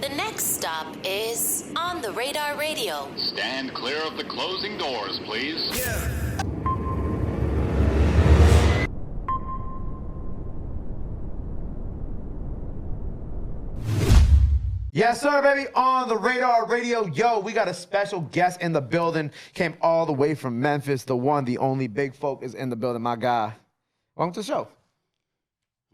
The next stop is On the Radar Radio. Stand clear of the closing doors, please. Yes, sir, baby. On the Radar Radio. Yo, we got a special guest in the building. Came all the way from Memphis. The one, the only Big Folk is in the building. My guy. Welcome to the show.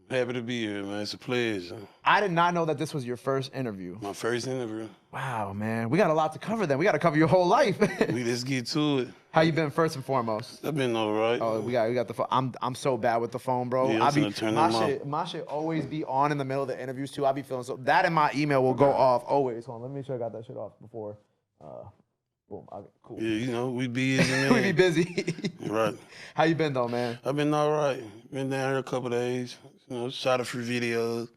Happy to be here, man. It's a pleasure. I did not know that this was your first interview. My first interview. Wow, man. We got a lot to cover then. We got to cover your whole life. Let's get to it. How you been first and foremost? I've been all right. Oh, we got the phone. I'm so bad with the phone, bro. Yeah, my shit always be on in the middle of the interviews too. I be feeling so that and my email will go off always. Hold on, let me make sure I got that shit off before. Boom. Okay, cool. Yeah, you know, we busy, man. We be busy. Right. How you been though, man? I've been all right. Been down here a couple days. You know, shot a few videos.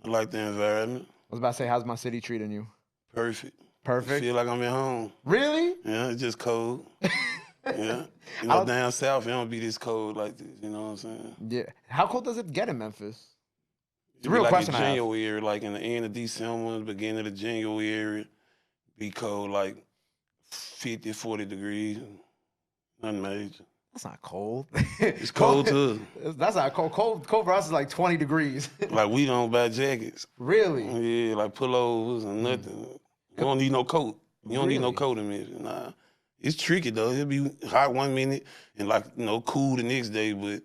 I like the environment. I was about to say, how's my city treating you? Perfect. Perfect. I feel like I'm at home. Really? Yeah, it's just cold. Yeah. You know, down south, it don't be this cold like this. You know what I'm saying? Yeah. How cold does it get in Memphis? It's a It be real like question in I have. January, like in the end of December, beginning of January, be cold like 50, 40 degrees. Nothing major. That's not cold. It's cold too. That's not cold. Cold for us is like 20 degrees. Like we don't buy jackets. Really? Yeah, like pullovers and nothing. You don't need no coat. You don't need no Really? coat in Memphis. Nah. It's tricky though. It'll be hot one minute and like, you know, cool the next day, but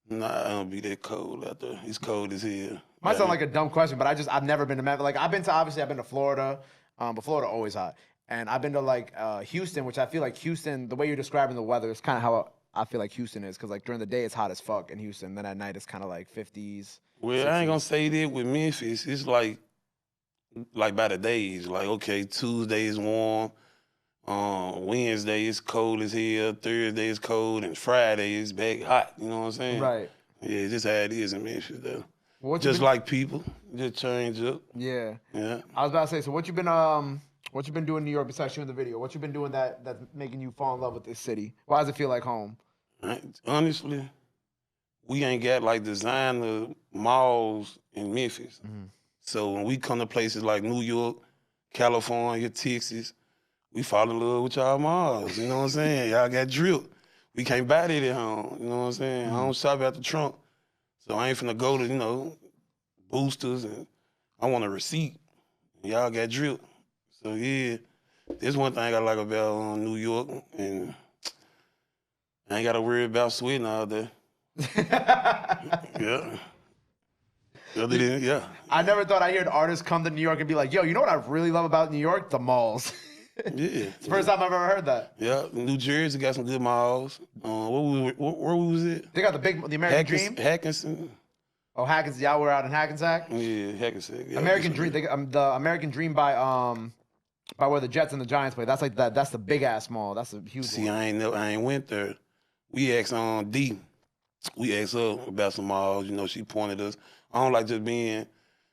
nah, it don't be that cold out there. It's cold as hell. Might sound like a dumb question, but I've never been to Memphis. Like I've been to Florida, but Florida always hot. And I've been to like Houston, which I feel like Houston, the way you're describing the weather is kind of how I feel like Houston is. Cause like during the day it's hot as fuck in Houston. Then at night it's kind of like 50s. Well, 60s. I ain't gonna say that with Memphis. It's like by the days. Like, okay, Tuesday is warm. Wednesday is cold as hell. Thursday is cold, and Friday is back hot. You know what I'm saying? Right. Yeah, just how it is in Memphis, though. Well, Just like people, just change up. Yeah. Yeah. I was about to say, so what you been doing in New York besides shooting the video? What you been doing that's making you fall in love with this city? Why does it feel like home? Honestly, we ain't got like designer malls in Memphis. So when we come to places like New York, California, Texas, we fall in love with y'all malls. You know what I'm saying? Y'all got drip. We can't buy that at home. You know what I'm saying? I don't shop at the trunk. So I ain't finna go to, you know, Boosters, and I want a receipt. Y'all got drip. So yeah, there's one thing I like about New York, and I ain't gotta worry about sweating all day. Yeah. Other than, yeah. I never thought I'd hear an artist come to New York and be like, yo, you know what I really love about New York? The malls. Yeah. It's the first time I've ever heard that. Yeah, New Jersey got some good malls. Where was it? They got the American Dream. Hackinson. Oh, Hackensack. Y'all were out in Hackensack? Yeah, Hackensack. Yeah, American Dream. The American Dream by where the Jets and the Giants play. That's like that. That's the big ass mall. That's a huge See, one. I ain't went there. We asked on D. We asked her about some malls. You know, she pointed us. I don't like just being,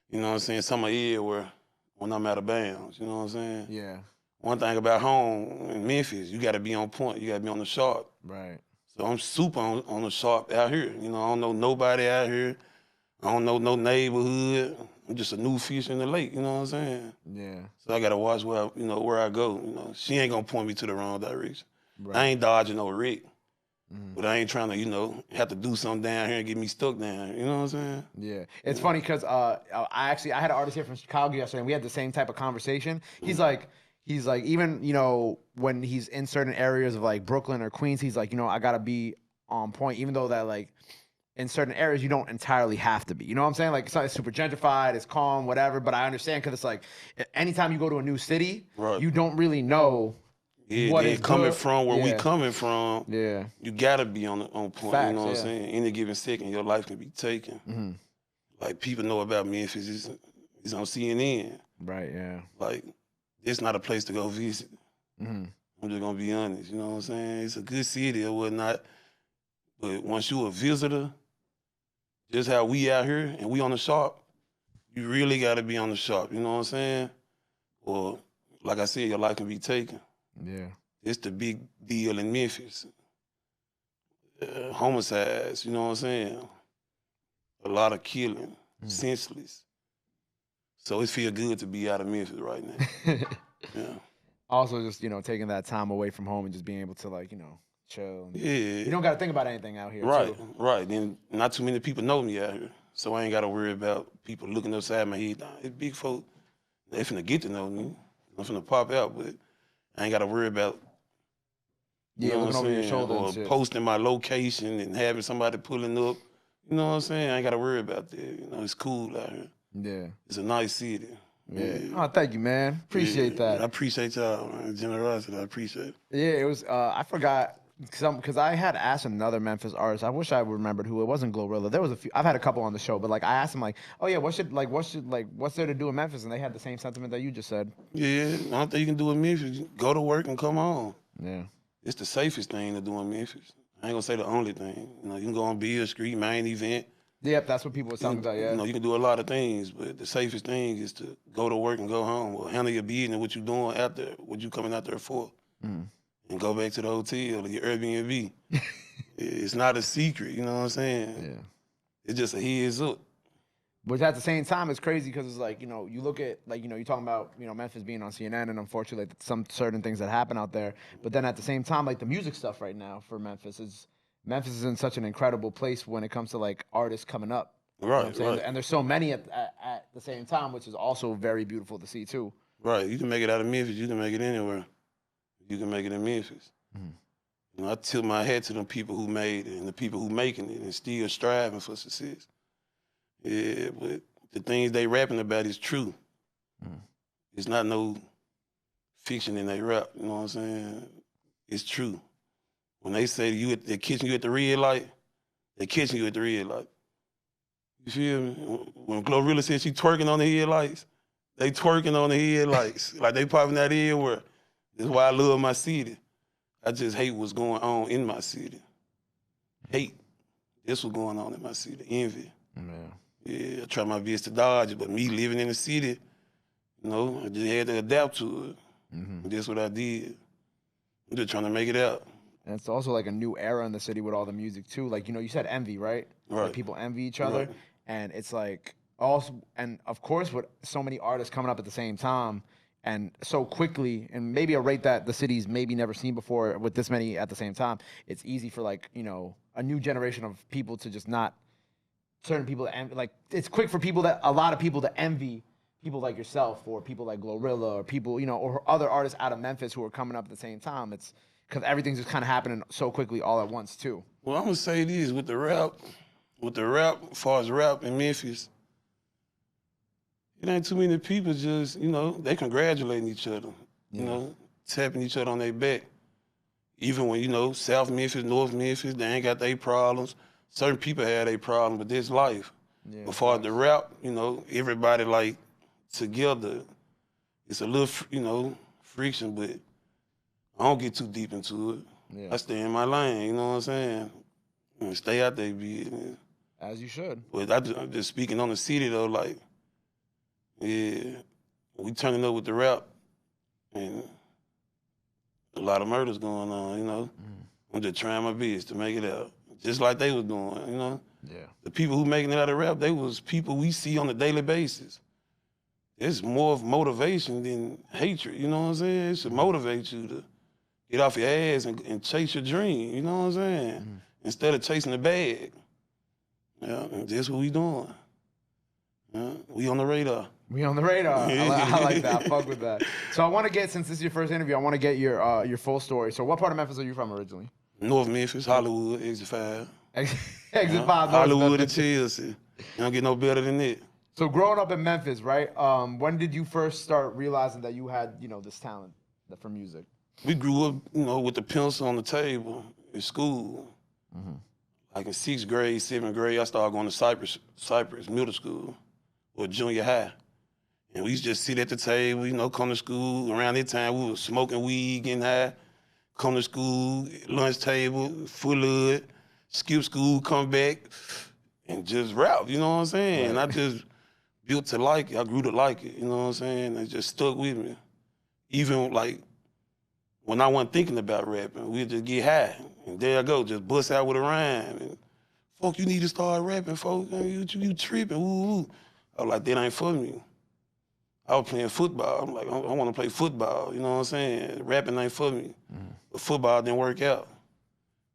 you know what I'm saying, some area where when I'm out of bounds. You know what I'm saying? Yeah. One thing about home in Memphis, you got to be on point. You got to be on the sharp. Right. So I'm super on the sharp out here. You know, I don't know nobody out here. I don't know no neighborhood. I'm just a new fish in the lake. You know what I'm saying? Yeah. So I got to watch where I go. You know, she ain't gonna point me to the wrong direction. Right. I ain't dodging no wreck, but I ain't trying to, you know, have to do something down here and get me stuck down here. You know what I'm saying? Yeah, it's funny because I had an artist here from Chicago yesterday, and we had the same type of conversation. He's like, even, you know, when he's in certain areas of like Brooklyn or Queens, he's like, you know, I gotta be on point, even though that like in certain areas you don't entirely have to be. You know what I'm saying? Like it's not super gentrified, it's calm, whatever. But I understand because it's like anytime you go to a new city, Right. you don't really know. Yeah, what then is coming good. from where we Yeah. coming from, Yeah. you gotta be on point. Facts, you know what I'm yeah. saying? Any given second, your life can be taken. Like people know about Memphis. It's on CNN. Right. Yeah. Like it's not a place to go visit. I'm just gonna be honest. You know what I'm saying? It's a good city or whatnot, but once you a visitor, just how we out here and we on the sharp, you really gotta be on the sharp. You know what I'm saying? Or like I said, your life can be taken. Yeah. It's the big deal in Memphis. Homicides, you know what I'm saying? A lot of killing, senseless. So it feel good to be out of Memphis right now. Yeah. Also, just taking that time away from home and just being able to chill. And Yeah. you don't got to think about anything out here. Right, too. right. Then not too many people know me out here. So I ain't got to worry about people looking upside my head. Nah, it's big folk. They finna get to know me. I'm finna pop out, but I ain't got to worry about Looking over your saying? shoulder Or and shit. posting my location and having somebody pulling up. You know what I'm saying? I ain't got to worry about that. It's cool out here. Yeah. It's a nice city. Yeah. Oh, thank you, man. Appreciate that. I appreciate y'all, man. Generosity, I appreciate it. Yeah, it was. I forgot because I had asked another Memphis artist. I wish I remembered who it wasn't. Glorilla. There was a few. I've had a couple on the show, but I asked him oh yeah, what's there to do in Memphis? And they had the same sentiment that you just said. Yeah, the only thing you can do in Memphis, go to work and come home. Yeah. It's the safest thing to do in Memphis. I ain't gonna say the only thing. You can go on Beale Street, main event. Yep, that's what people were talking about. Yeah. You can do a lot of things, but the safest thing is to go to work and go home, or handle your business, what you doing out there, what you coming out there for, and go back to the hotel or your Airbnb. It's not a secret, you know what I'm saying? Yeah. It's just a heads up. But at the same time, it's crazy because it's you look at you're talking about Memphis being on CNN, and unfortunately some certain things that happen out there. But then at the same time, the music stuff right now for Memphis is in such an incredible place when it comes to artists coming up. Right, you know what I'm saying? right. And there's so many at the same time, which is also very beautiful to see too. Right, you can make it out of Memphis, you can make it anywhere. You can make it in Memphis. I tip my hat to them people who made it and the people who making it and still striving for success. Yeah, but the things they rapping about is true. It's not no fiction in they rap, you know what I'm saying? It's true. When they say they're catching you at the red light, they're catching you at the red light. You feel me? When Glorilla said she twerking on the headlights, they twerking on the headlights. They popping that everywhere. That's why I love my city. I just hate what's going on in my city. Hate. This what's going on in my city. Envy. Yeah, I try my best to dodge it, but me living in the city, I just had to adapt to it. That's what I did. I'm just trying to make it out. And it's also a new era in the city with all the music too. You said envy, right? Right. People envy each other. Right. And it's also, and of course with so many artists coming up at the same time and so quickly, and maybe a rate that the city's maybe never seen before with this many at the same time, it's easy for a new generation of people to just not, certain people to envy, it's quick for a lot of people to envy people like yourself or people like Glorilla or people, or other artists out of Memphis who are coming up at the same time. It's because everything's just kind of happening so quickly all at once too. Well, I'm gonna say this with the rap, as far as rap in Memphis, it ain't too many people just, they congratulating each other, tapping each other on their back. Even when, South Memphis, North Memphis, they ain't got their problems. Certain people have their problems, but this life. Yeah, as far as the rap, everybody together. It's a little, friction, but I don't get too deep into it. Yeah. I stay in my lane, you know what I'm saying? And stay out there, business. As you should. But I'm just speaking on the city though, we turning up with the rap, and a lot of murders going on, I'm just trying my best to make it out, just like they was doing, Yeah. The people who making it out of rap, they was people we see on a daily basis. It's more of motivation than hatred, you know what I'm saying? It should motivate you to get off your ass and chase your dream, you know what I'm saying? Instead of chasing the bag. Yeah, and that's what we doing. Yeah, we on the radar. We on the radar. I like that. I fuck with that. So I want to get, since this is your first interview, I want to get your full story. So what part of Memphis are you from originally? North Memphis, Hollywood, Exit 5. Exit 5. Hollywood and Chelsea. You don't get no better than that. So growing up in Memphis, right? When did you first start realizing that you had, this talent for music? We grew up, with the pencil on the table in school. In 6th grade, 7th grade, I started going to Cypress Middle School or junior high. And we used to just sit at the table, come to school. Around that time, we was smoking weed, getting high. Come to school, lunch table, full of it. Skip school, come back, and just rap, you know what I'm saying? Right. And I just built to like it. I grew to like it, you know what I'm saying? It just stuck with me. Even when I wasn't thinking about rapping, we'd just get high. And there I go, just bust out with a rhyme. And, folk, you need to start rapping, folk. You tripping, woo. I was like, that ain't for me. I was playing football. I'm like, I want to play football. You know what I'm saying? Rapping ain't for me. But football didn't work out.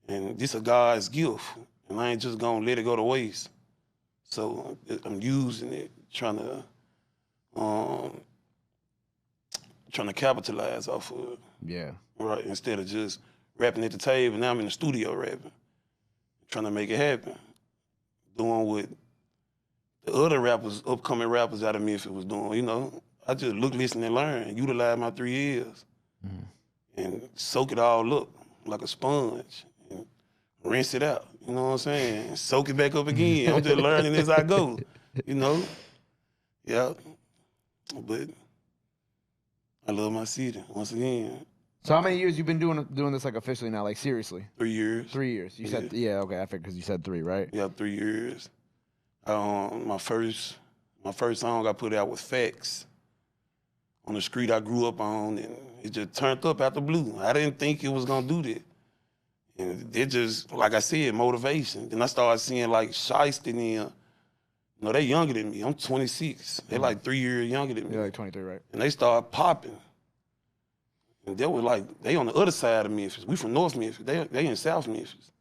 And this a God's gift. And I ain't just gonna let it go to waste. So I'm using it, trying to capitalize off of it. Yeah. Right, instead of just rapping at the table. Now I'm in the studio rapping, trying to make it happen. Doing what the other rappers, upcoming rappers out of Memphis was doing, you know. I just look, listen, and learn, utilize my 3 years, and soak it all up like a sponge, and rinse it out, you know what I'm saying? And soak it back up again. I'm just learning as I go, you know? Yeah, but I love my city, once again. So how many years you been doing this like officially now, like seriously? 3 years. 3 years. You said okay. I figured because you said 3, right? Yeah, 3 years. My first song I put out was Facts on the street I grew up on, and it just turned up out the blue. I didn't think it was gonna do that, and it just, like I said, motivation. Then I started seeing like Shiesty and them. You know, they younger than me. I'm 26. They like 3 years younger than me. You're like 23, right? And they started popping. And they were like, they on the other side of Memphis. We from North Memphis. They in South Memphis.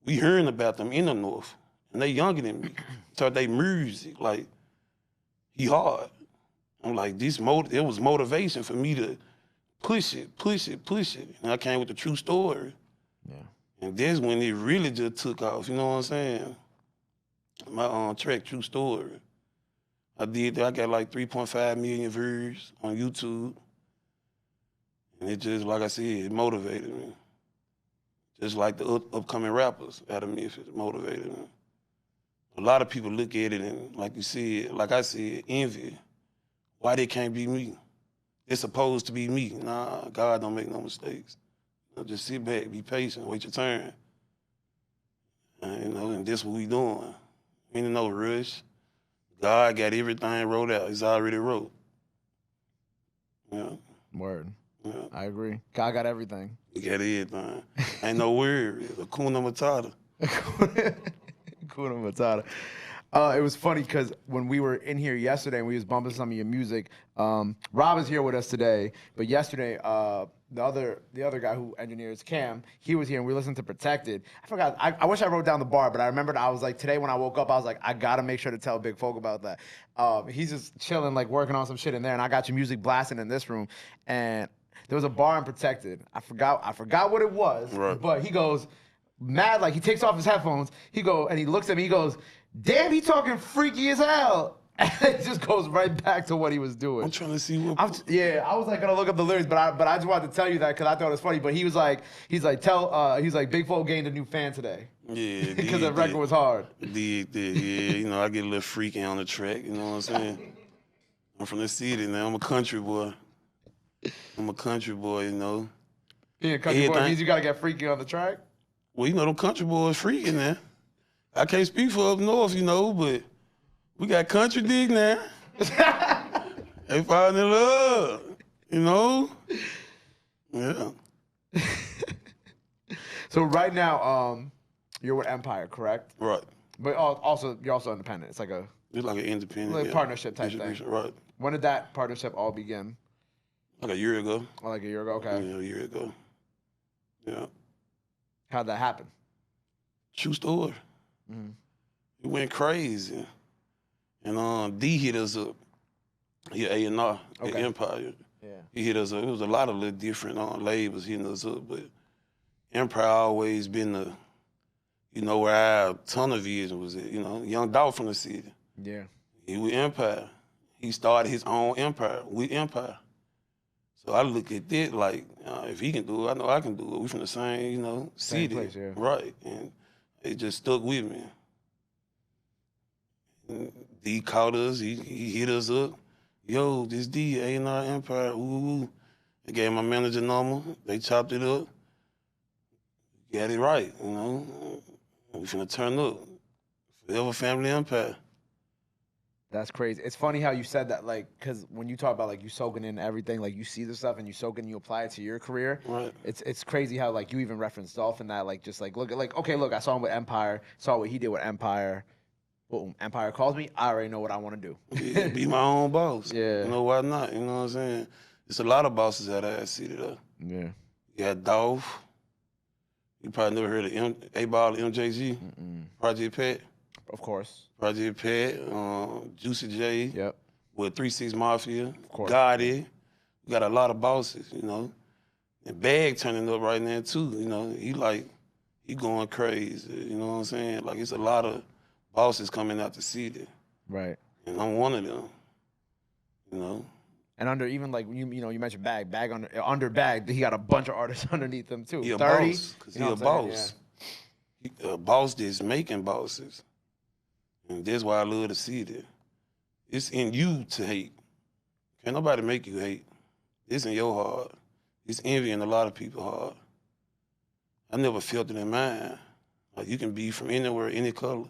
We hearing about them in the North. And they younger than me. So they music, like, he hard. I'm like, it was motivation for me to push it. And I came with the true story. Yeah. And that's when it really just took off, you know what I'm saying? My track, True Story. I did that. I got like 3.5 million views on YouTube. And it just, like I said, it motivated me. Just like the upcoming rappers out of Memphis motivated me. A lot of people look at it and, like you said, like I said, envy. Why they can't be me? It's supposed to be me. Nah, God don't make no mistakes. You know, just sit back, be patient, wait your turn. And, you know, and that's what we doing. Ain't no rush. God got everything wrote out. He's already wrote. Yeah. Word. Yeah. I agree. God got everything. He got everything. Ain't no worries. Hakuna Matata. Hakuna Matata. It was funny because when we were in here yesterday and we was bumping some of your music, Rob is here with us today, but yesterday the other guy who engineers, Cam, he was here and we listened to Protected. I forgot. I wish I wrote down the bar, but I remembered I was like, today when I woke up, I was like, I gotta make sure to tell Big Folk about that. He's just chilling, like working on some shit in there, and I got your music blasting in this room, and there was a bar in Protected. I forgot what it was, right. But he goes mad, like he takes off his headphones. And he looks at me. He goes, "Damn, he talking freaky as hell." And it just goes right back to what he was doing. I'm trying to see what. I was like gonna look up the lyrics, but I just wanted to tell you that because I thought it was funny. But he's like, Big Folk gained a new fan today. Yeah, because the record was hard. Yeah. You know, I get a little freaky on the track. You know what I'm saying? I'm from the city now. I'm a country boy. You know. Being a country boy means you gotta get freaky on the track. Well, you know, them country boys freaky now. I can't speak for up north, you know, but we got country dig now. They falling in love, you know? Yeah. So right now, you're with Empire, correct? Right. But also, you're also independent. It's like an independent partnership type thing. Right. When did that partnership all begin? Like a year ago. Oh, like a year ago? Okay. Yeah, a year ago. Yeah. How'd that happen? True story. Mm-hmm. It went crazy. And D hit us up. He A&R at Empire. Yeah. He hit us up. It was a lot of little different labels hitting us up, but Empire always been the, you know, where our tunnel vision was at. You know, young dog from the city. Yeah. He with Empire. He started his own empire with Empire. So I look at that like, if he can do it, I know I can do it. We from the same, you know, city. Same place, yeah. Right. And it just stuck with me. And D called us, he hit us up. Yo, this D, A&R Empire, ooh. They gave my manager number, they chopped it up. Got it right, you know. We finna turn up. Forever Family Empire. That's crazy. It's funny how you said that, like, because when you talk about, like, you soaking in everything, like, you see the stuff and you soak and you apply it to your career. Right. It's crazy how, like, you even referenced Dolph in that, like, just, like, look, I saw him with Empire, saw what he did with Empire. boom, Empire calls me, I already know what I want to do. Yeah, be my own boss. Yeah. You know, why not? You know what I'm saying? There's a lot of bosses out of that city, though. Yeah. You got Dolph. You probably never heard of A-Ball, MJG, Project Pat. Of course. Project Pat, Juicy J, Yep. with 3-6 Mafia, of course. Gotti. We got a lot of bosses, you know. And Bag turning up right now, too, you know. He going crazy, you know what I'm saying? Like, it's a lot of bosses coming out the city. Right. And I'm one of them, you know. And under even like you mentioned Bag under Bag, he got a bunch of artists underneath him too. He a 30, boss, because you know he a what I'm saying? boss. He a boss that's making bosses. And that's why I love the city. It's in you to hate. Can't nobody make you hate. It's in your heart. It's envy in a lot of people's heart. I never felt it in mine. Like, you can be from anywhere, any color.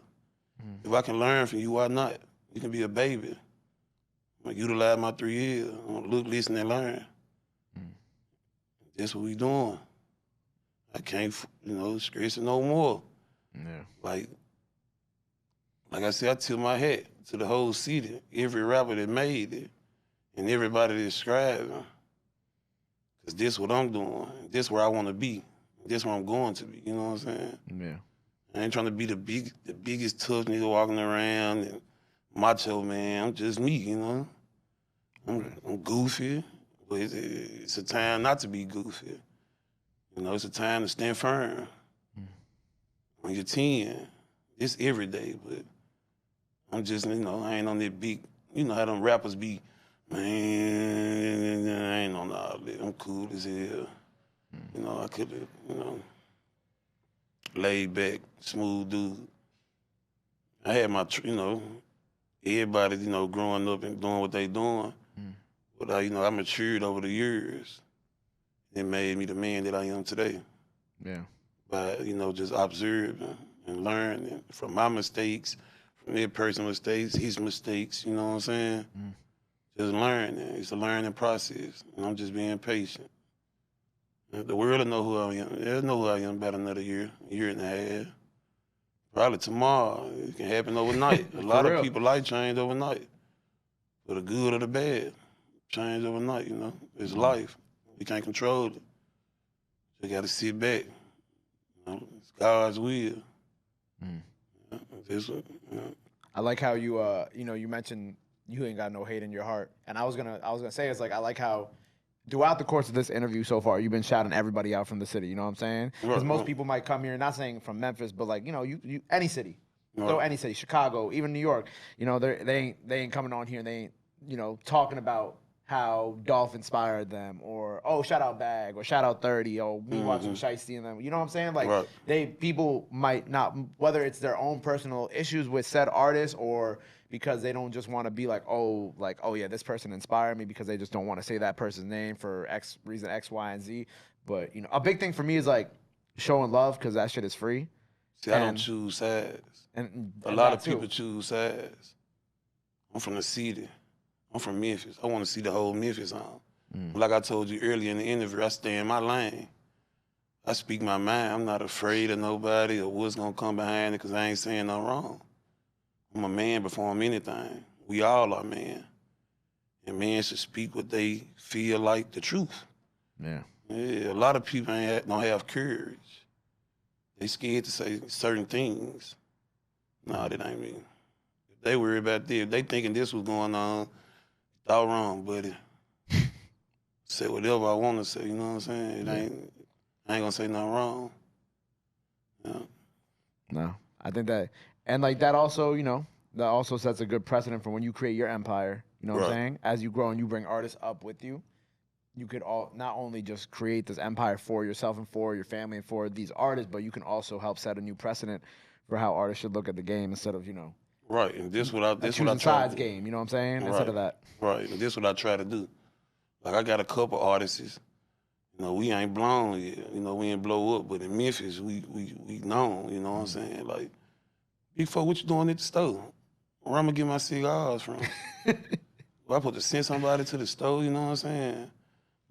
If I can learn from you, why not? You can be a baby. I'm gonna utilize my 3 years. I'm gonna look, listen, and learn. That's what we doing. I can't, stress it no more. Yeah. Like I said, I tip my hat to the whole city, every rapper that made it, and everybody that's striving. Cause this what I'm doing. This where I want to be. This where I'm going to be. You know what I'm saying? Yeah. I ain't trying to be the biggest tough nigga walking around and macho man. I'm just me, you know. I'm goofy, but it's a time not to be goofy. You know, it's a time to stand firm. When you're 10, it's every day, but I'm just, I ain't on that big, how them rappers be, man, I ain't on all that. I'm cool as hell. I could have, laid back, smooth dude. I had my, everybody, growing up and doing what they doing. But, I matured over the years. It made me the man that I am today. Yeah. By, just observing and learning from my mistakes, from their personal mistakes, his mistakes, you know what I'm saying? Just learning. It's a learning process. And I'm just being patient. The world will know who I am. They'll know who I am about another year and a half. Probably tomorrow. It can happen overnight. A lot of people life change overnight. For the good or the bad. Change overnight, It's life. We can't control it. You gotta sit back. It's God's will. I like how you you mentioned you ain't got no hate in your heart, and I was gonna say it's like I like how throughout the course of this interview so far you've been shouting everybody out from the city. You know what I'm saying? Because most people might come here, not saying from Memphis, but like you any city, so any city, Chicago, even New York. They ain't coming on here and they ain't talking about how Dolph inspired them, or shout out Bag, or shout out 30, or me watching Shiesty and them. You know what I'm saying? Like people might not, whether it's their own personal issues with said artists, or because they don't just want to be like, oh yeah, this person inspired me, because they just don't want to say that person's name for X reason, X, Y, and Z. But a big thing for me is like showing love, because that shit is free. See, I don't choose sides. And a lot of people choose sides. I'm from the city. I'm from Memphis. I want to see the whole Memphis on. Like I told you earlier in the interview, I stay in my lane. I speak my mind. I'm not afraid of nobody or what's going to come behind it, because I ain't saying no wrong. I'm a man before I'm anything. We all are men. And men should speak what they feel like the truth. Yeah. Yeah, a lot of people don't have courage. They scared to say certain things. No, that ain't me. If they worry about this, if they thinking this was going on, all wrong, buddy. Say whatever I want to say, you know what I'm saying? I ain't gonna say nothing wrong. Yeah. No, I think that, and like that also, that also sets a good precedent for when you create your empire. You know what I'm saying? As you grow and you bring artists up with you, you could not only just create this empire for yourself and for your family and for these artists, but you can also help set a new precedent for how artists should look at the game, instead of Right, and this what I choosing try sides game. You know what I'm saying? Right. Instead of that. Right, and this what I try to do. Like, I got a couple artists. We ain't blown yet. We ain't blow up, but in Memphis we known. You know what I'm saying? Like, Big Four, what you doing at the store? Where I'm gonna get my cigars from? Well, I put to send somebody to the store. You know what I'm saying?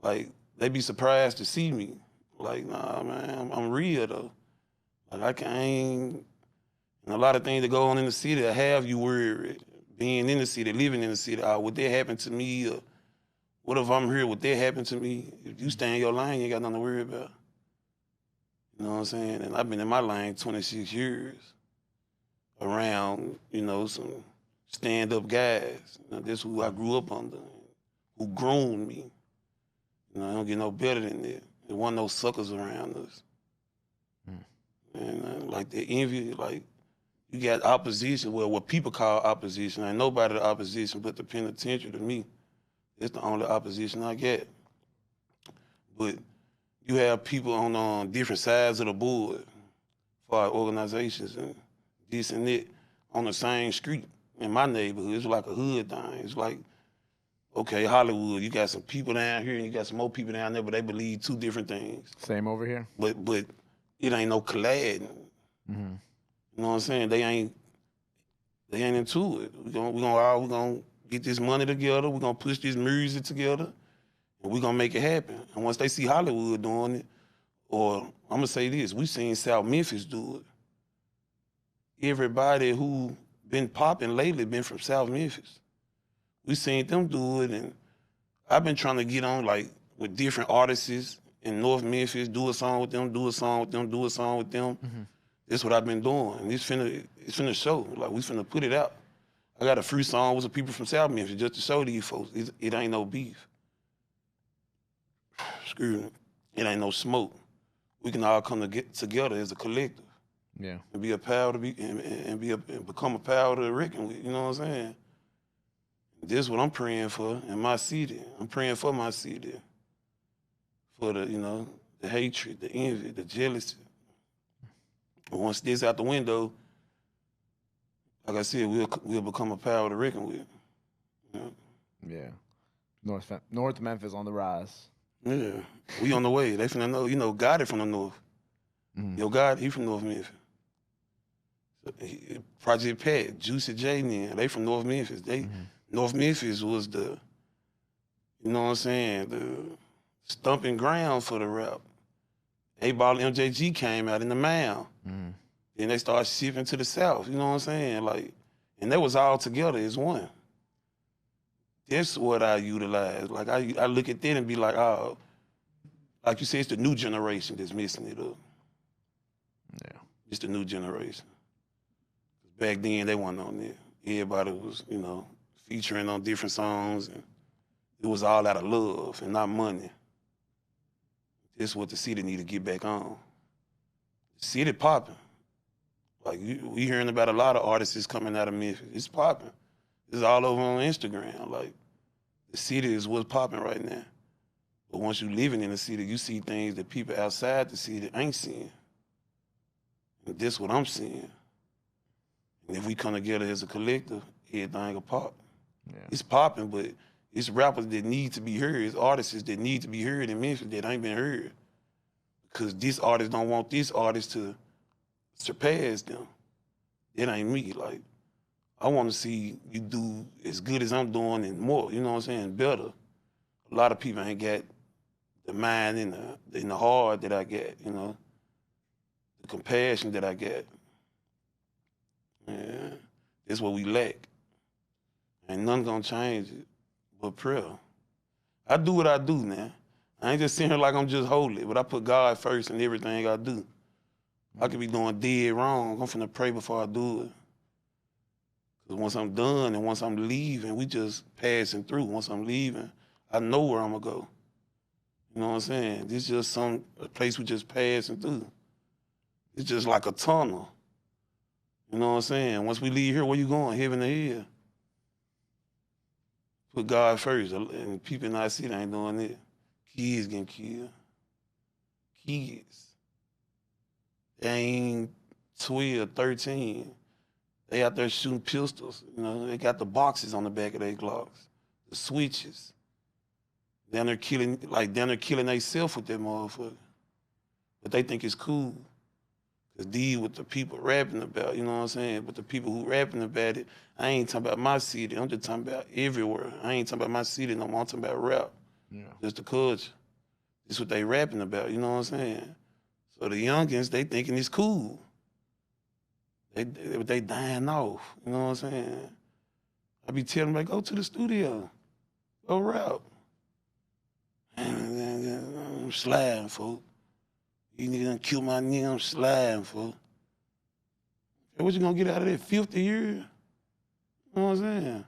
Like, they be surprised to see me. Like, nah, man, I'm real though. Like, I ain't. And a lot of things that go on in the city that have you worried. Being in the city, living in the city, would that happen to me? Or what if I'm here? Would that happen to me? If you stay in your lane, you ain't got nothing to worry about. You know what I'm saying? And I've been in my lane 26 years around, some stand-up guys. This is who I grew up under, who groomed me. I don't get no better than that. There wasn't no suckers around us. And like the envy, like you got opposition, well, what people call opposition. Ain't nobody the opposition but the penitentiary to me. It's the only opposition I get. But you have people on different sides of the board for our organizations and this and that on the same street in my neighborhood. It's like a hood thing. It's like, okay, Hollywood, you got some people down here and you got some more people down there, but they believe two different things. Same over here. But it ain't no colliding. Mm-hmm. You know what I'm saying? They ain't into it. We're gonna get this money together. We're gonna push this music together, and we're gonna make it happen. And once they see Hollywood doing it, or I'm gonna say this, we seen South Memphis do it. Everybody who been popping lately been from South Memphis. We seen them do it, and I've been trying to get on like with different artists in North Memphis, do a song with them, do a song with them, do a song with them. Mm-hmm. That's what I've been doing, and it's finna show. Like we finna put it out. I got a free song with some people from South Memphis just to show these folks it ain't no beef. Excuse me. It ain't no smoke. We can all come together as a collective. Yeah. And be a power to be and become a power to reckon with. You know what I'm saying? This is what I'm praying for in my city. I'm praying for my city. For the the hatred, the envy, the jealousy. Once this out the window, like I said, we'll become a power to reckon with. Yeah. North Memphis on the rise. Yeah. We on the way. They finna know, God from the north. Mm-hmm. Yo, God, he from North Memphis. Project Pat, Juicy J, they from North Memphis. North Memphis was the, you know what I'm saying, the stumping ground for the rap. A-Ball MJG came out in the Mound. Mm. Then they started shifting to the South, you know what I'm saying? Like, and that was all together as one. That's what I utilize. Like, I look at that and be like, oh, like you said, it's the new generation that's messing it up. Yeah. It's the new generation. Back then, they wasn't on there. Everybody was, featuring on different songs, and it was all out of love and not money. This is what the city need to get back on. The city popping. Like, we hearing about a lot of artists coming out of Memphis. It's popping. It's all over on Instagram. Like, the city is what's popping right now. But once you living in the city, you see things that people outside the city ain't seeing. And this is what I'm seeing. And if we come together as a collective, everything will pop. Yeah. It's popping, but it's rappers that need to be heard. It's artists that need to be heard in Memphis that ain't been heard. Because this artist don't want this artist to surpass them. It ain't me. Like, I want to see you do as good as I'm doing and more, you know what I'm saying, better. A lot of people ain't got the mind and the heart that I get, the compassion that I get. Yeah, that's what we lack. Ain't nothing gonna change it but prayer. I do what I do now. I ain't just sitting here like I'm just holy, but I put God first in everything I do. I could be doing dead wrong. I'm finna pray before I do it. Because once I'm done and once I'm leaving, we just passing through. Once I'm leaving, I know where I'm gonna go. You know what I'm saying? This is just a place we just passing through. It's just like a tunnel. You know what I'm saying? Once we leave here, where you going? Heaven or hell? Put God first, and people in our city ain't doing it. Kids getting killed. Kids. They ain't 12, 13. They out there shooting pistols. They got the boxes on the back of their Glocks, the switches. Down there killing themselves with that motherfucker. But they think it's cool. Cause deal with the people rapping about, you know what I'm saying? But the people who rapping about it, I ain't talking about my city. I'm just talking about everywhere. I ain't talking about my city no more. I'm talking about rap. Yeah. Just the culture. This what they rapping about, you know what I'm saying? So the youngins, they thinking it's cool. they dying off. You know what I'm saying? I be telling them, like, go to the studio, go rap. I'm sliding, folks. You nigga kill my nigga, I'm sliding, folks. What you gonna get out of that 50 years? You know what I'm saying?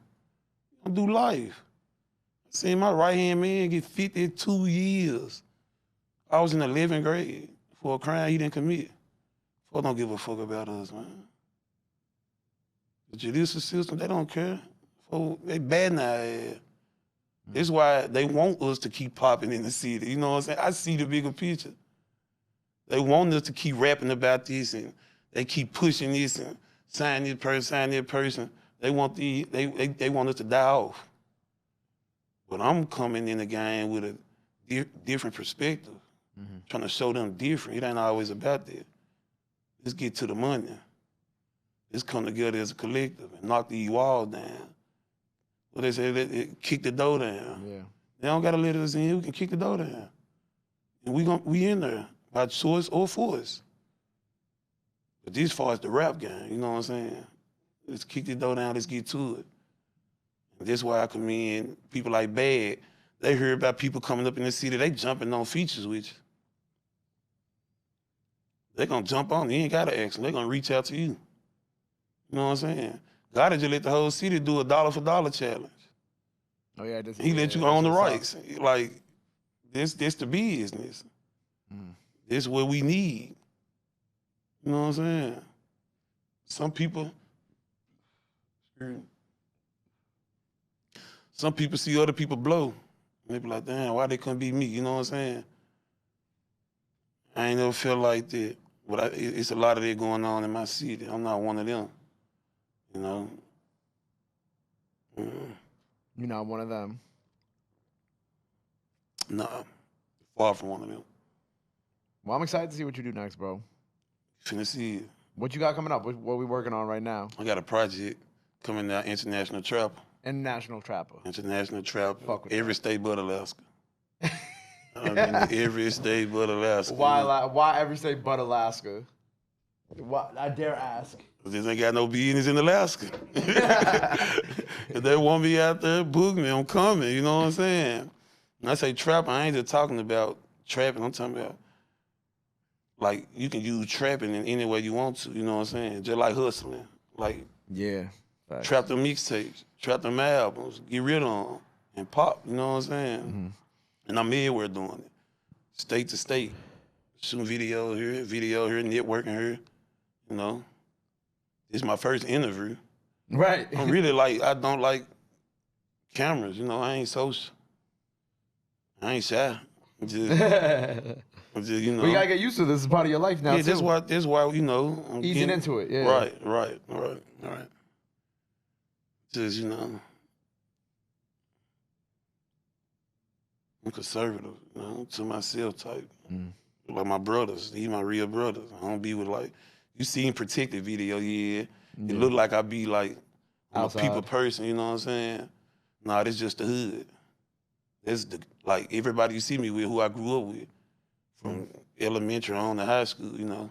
I'm gonna do life. I seen my right-hand man get 52 years. I was in the 11th grade for a crime he didn't commit. Folks don't give a fuck about us, man. The judicial system, they don't care. Folks, they bad now. That's why they want us to keep popping in the city. You know what I'm saying? I see the bigger picture. They want us to keep rapping about this, and they keep pushing this and sign this person. They want they want us to die off. But I'm coming in the game with a different perspective, trying to show them different. It ain't always about that. Let's get to the money. Let's come together as a collective and knock these walls down. What they say, kick the door down. Yeah. They don't gotta let us in. We can kick the door down, and we in there by choice or force. But this far as the rap game, you know what I'm saying? Let's kick the door down. Let's get to it. And that's why I commend people like Bad. They hear about people coming up in the city. They jumping on features with you. They gonna jump on. You ain't gotta ask them. They gonna reach out to you. You know what I'm saying? Gotta just let the whole city do a dollar for dollar challenge. Oh yeah, He let you own the rights. Like this the business. This what we need. You know what I'm saying? Some people see other people blow. And they be like, damn, why they couldn't be me? You know what I'm saying? I ain't never felt like that. But it's a lot of that going on in my city. I'm not one of them. You know? You're not one of them. Nah, far from one of them. Well, I'm excited to see what you do next, bro. Finna see it. What you got coming up? What we working on right now? I got a project coming out, International Trapper. International Trapper. International Trapper. Fuck with every that. state but Alaska. I mean, every state but Alaska. Why every state but Alaska? Why, I dare ask. Because they ain't got no business in Alaska. If they want me out there, book me, I'm coming, you know what I'm saying? When I say trapper, I ain't just talking about trapping, I'm talking about, like, you can use trapping in any way you want to, you know what I'm saying? Just like hustling. Like, Yeah. Facts. trap them mixtapes, trap them albums, get rid of them, and pop, you know what I'm saying? And I'm everywhere doing it. State to state. Shooting video here, networking here, you know? This is my first interview. Right. I'm really I don't like cameras, you know, I ain't social. I ain't shy. I'm just, you know. We gotta get used to this. This is part of your life now, yeah, too. that's why, you know. I'm Easing into it, yeah. Right. Just, you know. I'm conservative, you know, to myself type. Like my brothers, these my real brothers. I don't be with you seen Protected video, yeah. It look like I be I'm Outside. a people person, you know what I'm saying? Nah, this just the hood. That's everybody you see me with, who I grew up with, from elementary on to high school, you know.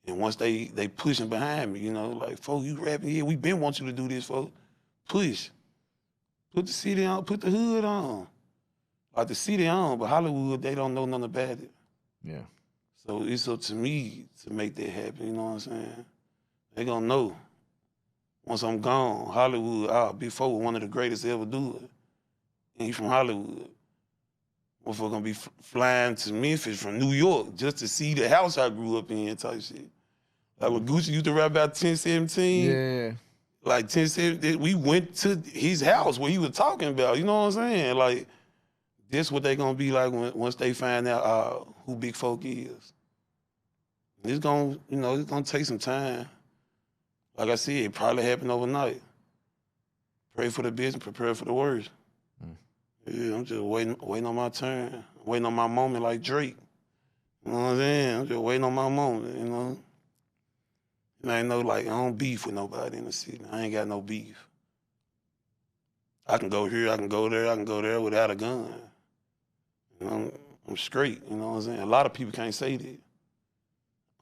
And once they pushing behind me, you know, like, folks, you rapping, yeah, we been want you to do this, folks. Push. Put the city on, put the hood on. Like the city on, but Hollywood, they don't know nothing about it. Yeah. So it's up to me to make that happen, you know what I'm saying? They gonna know. Once I'm gone, Hollywood, I'll be one of the greatest to ever do it. And he from Hollywood. Motherfucker gonna be flying to Memphis from New York just to see the house I grew up in type shit. Like when Gucci used to rap about 1017. Yeah. Like 1017, we went to his house where he was talking about, you know what I'm saying? Like, this what they gonna be like once they find out who Big Folk is. It's gonna, it's gonna take some time. Like I said, it probably happened overnight. Pray for the best and prepare for the worst. Yeah, I'm just waiting on my turn. Waiting on my moment like Drake. You know what I'm saying? I'm just waiting on my moment, you know? And I know, I don't beef with nobody in the city. I ain't got no beef. I can go here, I can go there without a gun. You know, I'm straight, you know what I'm saying? A lot of people can't say that.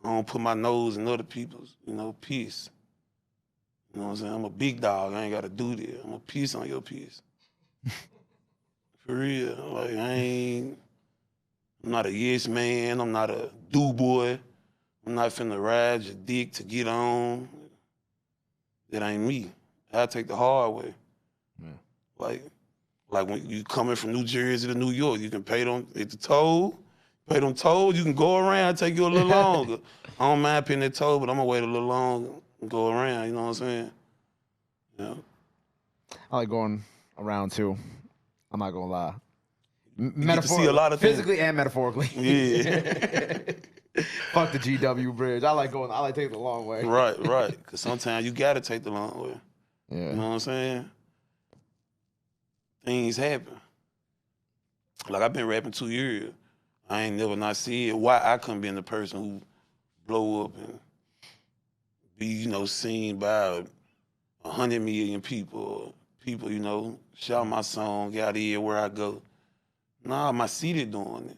I don't put my nose in other people's, piss. You know what I'm saying? I'm a big dog. I ain't got to do that. I'm a piss on your piss. For real. Like, I'm not a yes man. I'm not a do boy. I'm not finna ride your dick to get on. That ain't me. I take the hard way. Yeah. Like when you coming from New Jersey to New York, you can pay them at the toll. Pay them toll, you can go around, take you a little longer. I don't mind paying that toll, but I'm gonna wait a little longer and go around, you know what I'm saying? Yeah. I like going around too. I'm not gonna lie. You get to see a lot of things. Physically and metaphorically. Yeah. Fuck the GW bridge. I like taking the long way. Right. Because sometimes you gotta take the long way. Yeah. You know what I'm saying? Things happen. Like, I've been rapping 2 years. I ain't never not see it. Why I couldn't be the person who blow up and be, seen by 100 million people. People, shout my song out here where I go. Nah, my city doing it.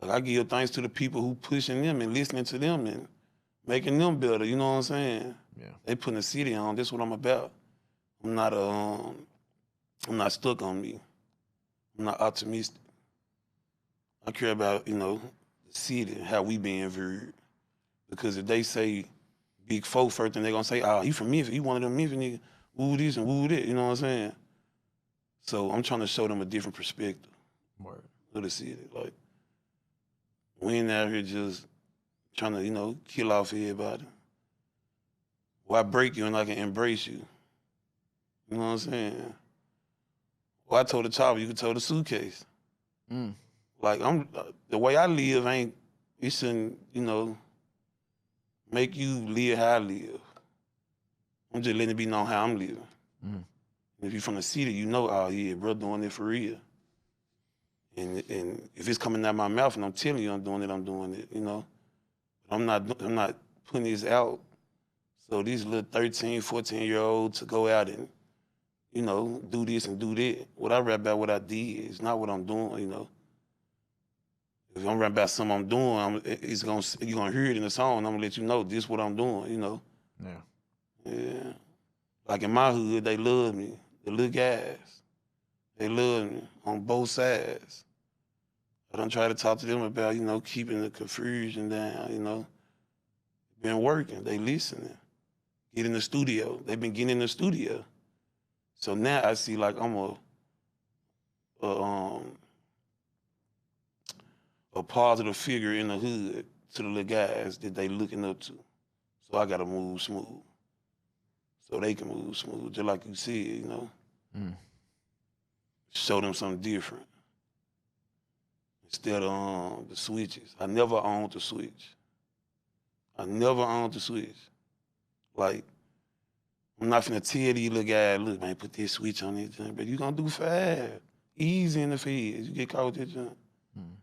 Like, I give thanks to the people who pushing them and listening to them and making them better. You know what I'm saying? Yeah. They putting the city on. That's what I'm about. I'm not stuck on me. I'm not optimistic. I care about, the city, how we being viewed. Because if they say Big Four first, then they gonna say, oh, he from Memphis. He one of them Memphis niggas. Woo this and woo that. You know what I'm saying? So I'm trying to show them a different perspective of the city. Like, we ain't out here just trying to, kill off everybody. Why break you and I can embrace you? You know what I'm saying? Well, I told the chopper, you could tow the suitcase. Mm. Like, the way I live it shouldn't, make you live how I live. I'm just letting it be known how I'm living. Mm. If you're from the city, you know, oh yeah, bro, doing it for real. And if it's coming out my mouth and I'm telling you I'm doing it, I'm not putting this out so these little 13, 14-year-olds to go out and, do this and do that. What I rap about what I did is not what I'm doing, If I'm rapping about something I'm doing, you're gonna hear it in the song. I'm gonna let you know this is what I'm doing, Yeah. Yeah. Like, in my hood, they love me. The little guys, they love me on both sides. I don't try to talk to them about, keeping the confusion down, Been working, they listening. Get in the studio. They've been getting in the studio. So now I see like I'm a positive figure in the hood to the little guys that they looking up to. So I gotta move smooth. So they can move smooth, just like you said, Mm. Show them something different. Instead of the switches. I never owned the switch. Like, I'm not finna tell these little guys, look, man, put this switch on this junk, but you gonna do fast. Easy in the feds. You get caught with that junk. Mm.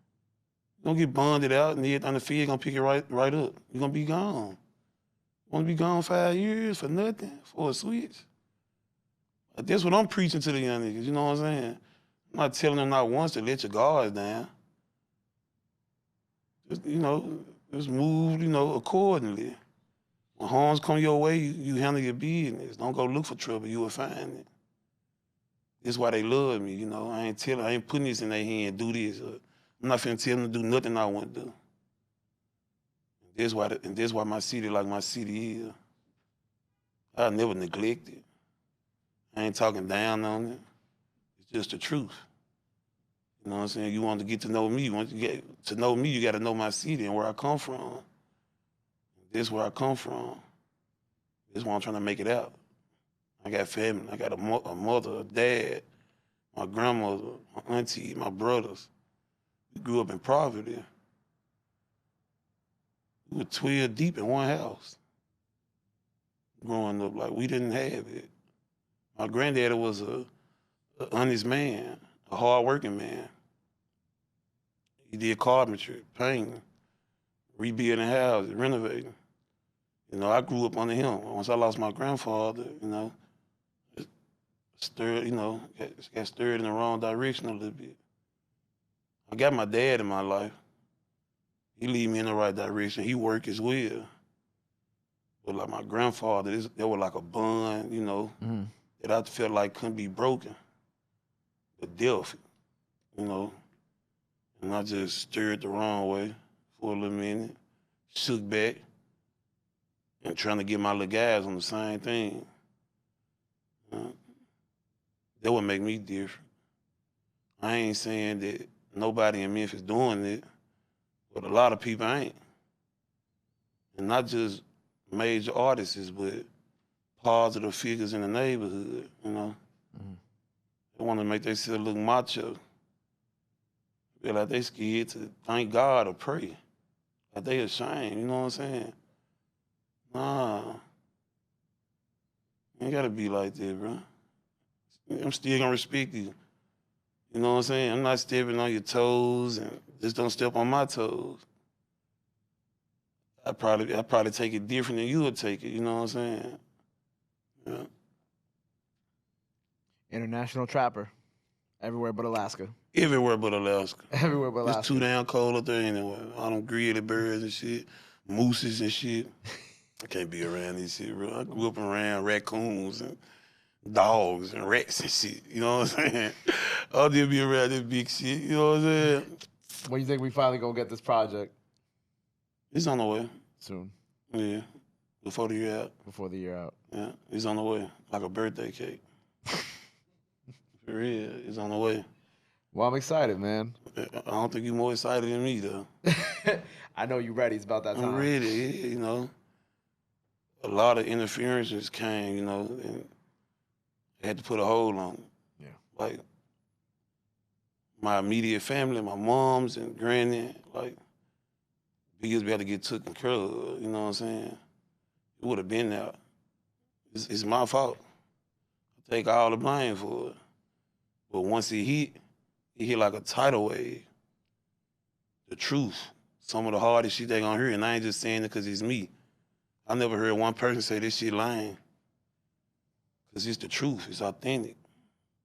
You gonna get bonded out and everything, the fed gonna pick it right up. You gonna be gone. You wanna be gone 5 years for nothing, for a switch? That's what I'm preaching to the young niggas, you know what I'm saying? I'm not telling them not once to let your guards down. Just, just move, accordingly. When harms come your way, you handle your business. Don't go look for trouble, you will find it. That's why they love me, I ain't putting this in their hand, do this. I'm not finna tell them to do nothing I want to do. That's why my city like my city is. I never neglect it. I ain't talking down on it. It's just the truth. You know what I'm saying? You want to get to know me. Once you get to know me, you got to know my city and where I come from. This is where I come from. This is why I'm trying to make it out. I got family. I got a mother, a dad, my grandmother, my auntie, my brothers. We grew up in poverty. We were 12 deep in one house. Growing up, like, we didn't have it. My granddaddy was a honest man, a hard-working man. He did carpentry, painting, rebuilding houses, renovating. I grew up under him. Once I lost my grandfather, it stirred, got stirred in the wrong direction a little bit. I got my dad in my life. He lead me in the right direction. He work as well. But like my grandfather, there was like a bond, you know, that I felt like couldn't be broken. The death, you know. And I just steered the wrong way for a little minute, shook back, and trying to get my little guys on the same thing. That would make me different. I ain't saying that nobody in Memphis doing it, but a lot of people ain't. And not just major artists, but positive figures in the neighborhood, you know. They want to make themselves look macho. Feel like they scared to thank God or pray. Like they ashamed, you know what I'm saying? Nah. You ain't gotta be like that, bro. I'm still gonna respect you. You know what I'm saying? I'm not stepping on your toes, and just don't step on my toes. I probably take it different than you would take it, you know what I'm saying? Yeah. International trapper. Everywhere but Alaska. Everywhere but Alaska. Everywhere but Alaska. It's too damn cold up there anyway. All them grizzly birds and shit, mooses and shit. I can't be around this shit, bro. I grew up around raccoons and dogs and rats and shit. You know what I'm saying? I'll just be around this big shit. You know what I'm saying? When do you think we finally gonna get this project? It's on the way. Soon. Yeah. Before the year out. Before the year out. Yeah. It's on the way. Like a birthday cake. For real. It's on the way. Well, I'm excited, man. I don't think you're more excited than me, though. I know you're ready. It's about that time. I'm ready, you know. A lot of interferences came, you know, and I had to put a hold on it. Yeah. Like, my immediate family, my moms and granny, like, we used to be able to get taken care of, you know what I'm saying? It would have been there. It's my fault. I take all the blame for it. But once it hit like a tidal wave. The truth. Some of the hardest shit they gonna hear, and I ain't just saying it because it's me. I never heard one person say this shit lying. Because it's the truth. It's authentic.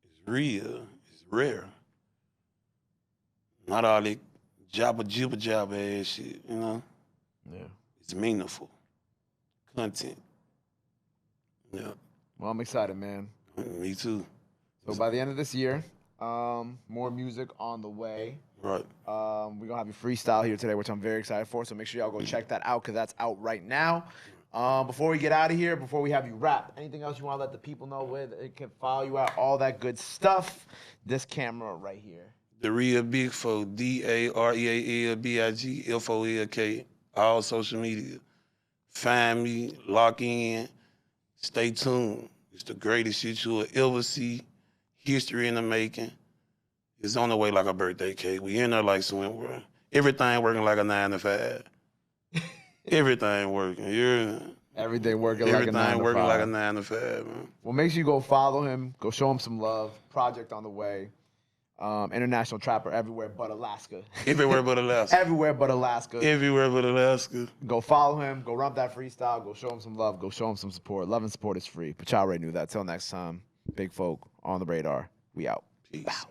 It's real. It's rare. Not all that jabba ass shit, you know? Yeah. It's meaningful. Content. Yeah. Well, I'm excited, man. Me too. So by the end of this year, more music on the way. Right. We're going to have you freestyle here today, which I'm very excited for. So make sure y'all go check that out because that's out right now. Before we get out of here, before we have you rap, anything else you want to let the people know where they can follow you at, all that good stuff? This camera right here. The Real Big Folk, DAREALBIGFOLK, all social media. Find me, lock in, stay tuned. It's the greatest shit you'll ever see. History in the making. It's on the way like a birthday cake. We in there like swimwear. Everything working like a 9 to 5. Everything working. Everything working like a 9 to 5. Everything working like a 9 to 5, man. Well, make sure you go follow him. Go show him some love. Project on the way. International trapper everywhere but Alaska. Everywhere but Alaska. Everywhere but Alaska. Everywhere but Alaska. Go follow him. Go run that freestyle. Go show him some love. Go show him some support. Love and support is free. But y'all already knew that. Till next time, big folk on the radar. We out. Peace.